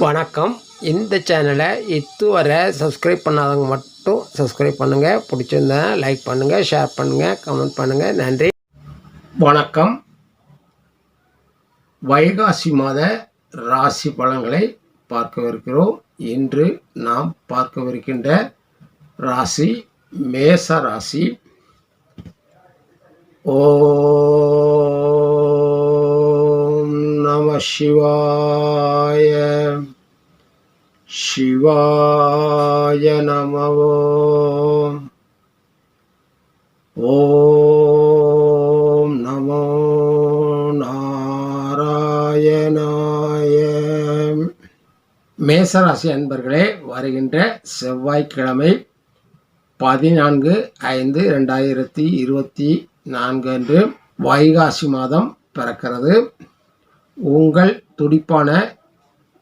வணக்கம். இந்த சேனலை இதுவரை சப்ஸ்கிரைப் பண்ணாதவங்க மட்டும் சப்ஸ்கிரைப் பண்ணுங்கள். பிடிச்சிருந்தா லைக் பண்ணுங்கள், ஷேர் பண்ணுங்கள், கமெண்ட் பண்ணுங்கள். நன்றி. வணக்கம். வைகாசி மாத ராசி பலன்களை பார்க்கவிருக்கிறோம். இன்று நாம் பார்க்கவிருக்கின்ற ராசி மேச ராசி. ஓம் நம சிவாய. சிவாய நம. ஓம் நமோ நாராயணாய. மேசராசி அன்பர்களே, வருகின்ற செவ்வாய்க்கிழமை 14/5/2024 அன்று வைகாசி மாதம் பிறக்கிறது. உங்கள் துடிப்பான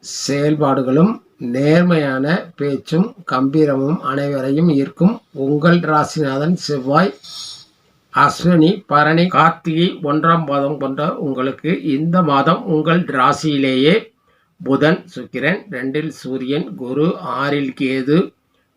செயல்பாடுகளும் நேர்மையான பேச்சும் கம்பீரமும் அனைவரையும் ஈர்க்கும். உங்கள் ராசிநாதன் செவ்வாய் அஸ்வினி, பரணி, கார்த்திகை 1ஆம் பாதம் கொண்ட உங்களுக்கு இந்த மாதம் உங்கள் ராசியிலேயே புதன், சுக்கிரன், 2இல் சூரியன், குரு, 6இல் கேது,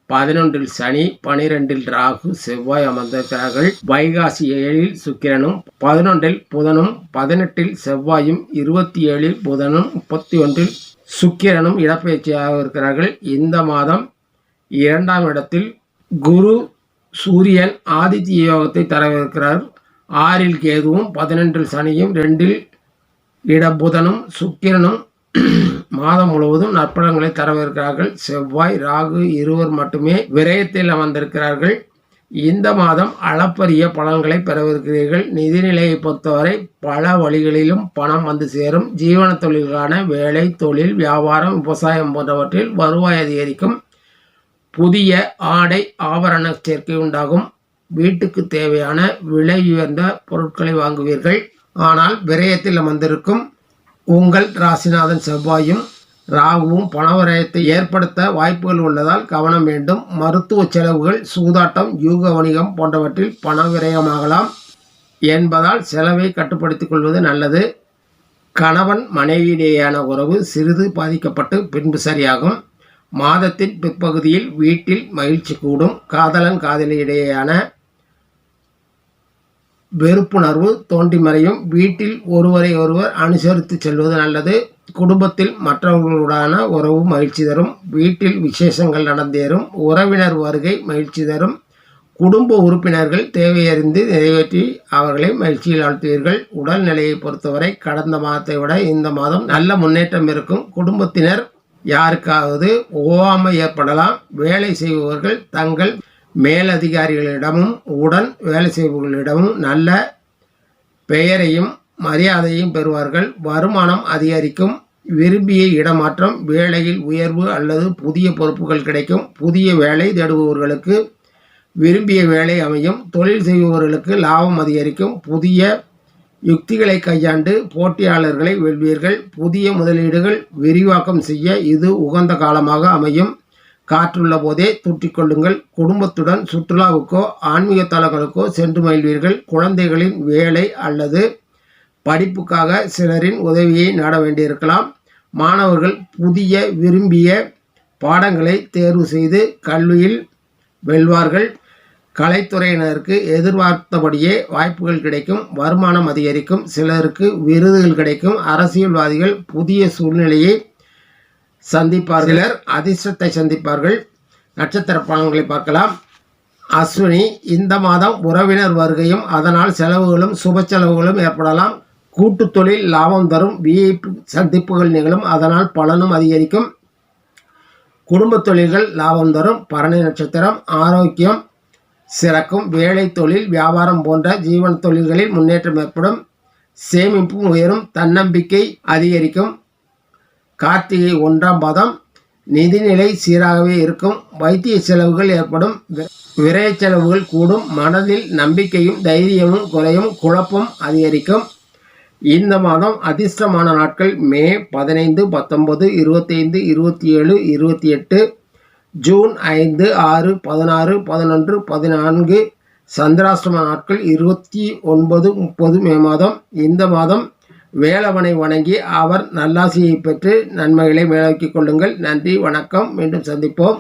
11இல் சனி, 12இல் ராகு, செவ்வாய் அமர்ந்திருக்கிறார்கள். வைகாசி 7இல் சுக்கிரனும், 11இல் புதனும், 18இல் செவ்வாயும், 27இல் புதனும், 31இல் சுக்கிரனும் இடப்பெயர்ச்சியாக இருக்கிறார்கள். இந்த மாதம் 2ஆம் இடத்தில் குரு, சூரியன் ஆதித்ய யோகத்தை தரவிருக்கிறார். 6இல் கேதுவும், 11இல் சனியும், 2இல் இட புதனும், சுக்கிரனும் மாதம் முழுவதும் நற்பலன்களை தரவிருக்கிறார்கள். செவ்வாய், ராகு இருவர் மட்டுமே விரயத்தில் அமர்ந்திருக்கிறார்கள். இந்த மாதம் அளப்பரிய பலன்களை பெறவிருக்கிறீர்கள். நிதிநிலையை பொறுத்தவரை பல வழிகளிலும் பணம் வந்து சேரும். ஜீவன தொழில்களான வேலை, தொழில், வியாபாரம், விவசாயம் போன்றவற்றில் வருவாய் அதிகரிக்கும். புதிய ஆடை ஆபரண சேர்க்கை உண்டாகும். வீட்டுக்கு தேவையான விலை உயர்ந்த பொருட்களை வாங்குவீர்கள். ஆனால் விரயத்தில் அமர்ந்திருக்கும் உங்கள் ராசிநாதன் செவ்வாயும் ராகுவும் பணவரயத்தை ஏற்படுத்த வாய்ப்புகள் உள்ளதால் கவனம் வேண்டும். மருத்துவ செலவுகள், சூதாட்டம், யூக வணிகம் போன்றவற்றில் பண விரயமாகலாம் என்பதால் செலவை கட்டுப்படுத்திக் கொள்வது நல்லது. கணவன் மனைவியிடையேயான உறவு சிறிது பாதிக்கப்பட்டு பின்பு சரியாகும். மாதத்தின் பிற்பகுதியில் வீட்டில் மகிழ்ச்சி கூடும். காதலன் காதலியிடையேயான வெறுப்புணர்வு தோன்றி மறையும். வீட்டில் ஒருவரை ஒருவர் அனுசரித்து செல்வது நல்லது. குடும்பத்தில் மற்றவர்களுடான உறவு மகிழ்ச்சி தரும். வீட்டில் விசேஷங்கள் நடந்தேறும். உறவினர் வருகை மகிழ்ச்சி தரும். குடும்ப உறுப்பினர்கள் தேவையறிந்து நிறைவேற்றி அவர்களை மகிழ்ச்சியில் ஆழ்த்துவீர்கள். உடல்நிலையை பொறுத்தவரை கடந்த மாதத்தை விட இந்த மாதம் நல்ல முன்னேற்றம் இருக்கும். குடும்பத்தினர் யாருக்காவது ஓவாமை ஏற்படலாம். வேலை செய்பவர்கள் தங்கள் மேலதிகாரிகளிடமும் உடன் வேலை செய்பவர்களிடமும் நல்ல பெயரையும் மரியாதையும் பெறுவார்கள். வருமானம் அதிகரிக்கும். விரும்பிய இடமாற்றம், வேலையில் உயர்வு அல்லது புதிய பொறுப்புகள் கிடைக்கும். புதிய வேலை தேடுபவர்களுக்கு விரும்பிய வேலை அமையும். தொழில் செய்பவர்களுக்கு லாபம் அதிகரிக்கும். புதிய யுக்திகளை கையாண்டு போட்டியாளர்களை வெல்வீர்கள். புதிய முதலீடுகள் விரிவாக்கம் செய்ய இது உகந்த காலமாக அமையும். காற்றுள்ள போதே தூற்றிக்கொள்ளுங்கள். குடும்பத்துடன் சுற்றுலாவுக்கோ ஆன்மீக தலங்களுக்கோ சென்று மகிழ்வீர்கள். குழந்தைகளின் வேலை அல்லது படிப்புக்காக சிலரின் உதவியை நாட வேண்டியிருக்கலாம். மாணவர்கள் புதிய விரும்பிய பாடங்களை தேர்வு செய்து கல்வியில் வெல்வார்கள். கலைத்துறையினருக்கு எதிர்பார்த்தபடியே வாய்ப்புகள் கிடைக்கும். வருமானம் அதிகரிக்கும். சிலருக்கு விருதுகள் கிடைக்கும். அரசியல்வாதிகள் புதிய சூழ்நிலையை சந்திப்பார்கள். சிலர் அதிர்ஷ்டத்தை சந்திப்பார்கள். நட்சத்திர பலன்களை பார்க்கலாம். அஸ்வினி, இந்த மாதம் உறவினர் வருகையும் அதனால் செலவுகளும் சுப செலவுகளும் ஏற்படலாம். கூட்டு தொழில் லாபம் தரும். விஐபி சந்திப்புகள் நிகழும், அதனால் பலனும் அதிகரிக்கும். குடும்ப தொழில்கள் லாபம் தரும். பரணி நட்சத்திரம், ஆரோக்கியம் சிறக்கும். வேலை, தொழில், வியாபாரம் போன்ற ஜீவன தொழில்களில் முன்னேற்றம் ஏற்படும். சேமிப்பும் உயரும். தன்னம்பிக்கை அதிகரிக்கும். கார்த்திகை 1ஆம் பாதம், நிதிநிலை சீராகவே இருக்கும். வைத்திய செலவுகள் ஏற்படும். விரய செலவுகள் கூடும். மனதில் நம்பிக்கையும் தைரியமும் குறையும். குழப்பம் அதிகரிக்கும். இந்த மாதம் அதிர்ஷ்டமான நாட்கள் மே 15, 19, 25, 27, 28, ஜூன் 5, 6, 16, 11, 14. சந்திராஷ்டம நாட்கள் 29, 30 மே மாதம். இந்த மாதம் வேலவனை வணங்கி அவர் நல்லாசியை பெற்று நன்மைகளை மேலோக்கிக் கொள்ளுங்கள். நன்றி, வணக்கம். மீண்டும் சந்திப்போம்.